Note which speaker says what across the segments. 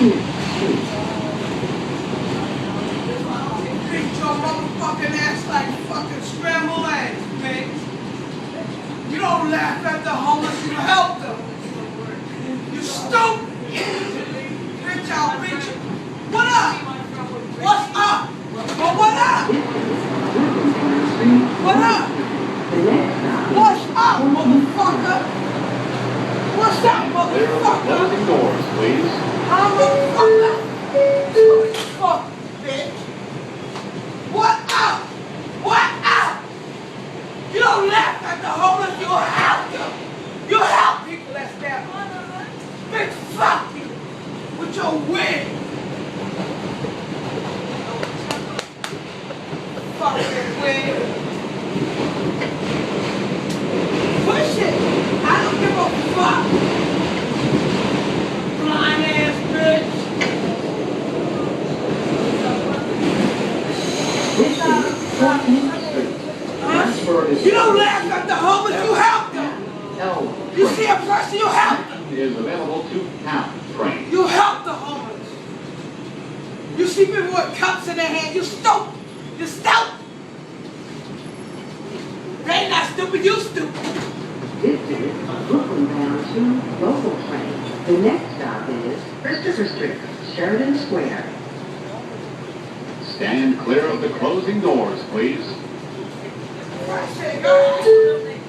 Speaker 1: Beat your motherfucking ass like fucking scrambled eggs, bitch. You don't laugh at the homeless, you help them. You stupid. Bitch, I'll beat you. What up? What's up? Well, what up? What up? What's up, motherfucker? What's up, motherfucker?
Speaker 2: Closing doors, please.
Speaker 1: Huh, motherfucker? Fuck, bitch. What up? What up? You don't laugh at the homeless, you help them. You help people that's down. Bitch, fuck you with your wig. Fucking wig. Push it. I don't give a fuck. Blind ass bitch. You don't laugh at the homeless, you help them. You see a person, you help them.
Speaker 2: Is available to count train.
Speaker 1: You help the homeless. You see people with cups in their hand, you stupid. You stupid. They ain't not stupid, you stupid.
Speaker 3: This is a Brooklyn-bound 2 local train. The next stop is Christopher Street, Sheridan Square.
Speaker 2: Stand clear of the closing doors, please.
Speaker 1: Right, say, go ahead.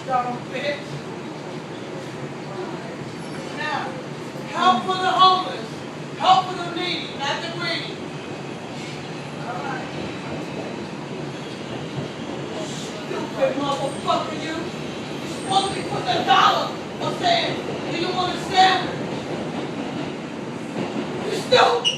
Speaker 1: Dumb bitch. Now, help for the homeless. Help for the needy, not the greedy. All right. Stupid motherfucker, you. You're supposed to be putting $1 or saying, do you want a sandwich? You stupid.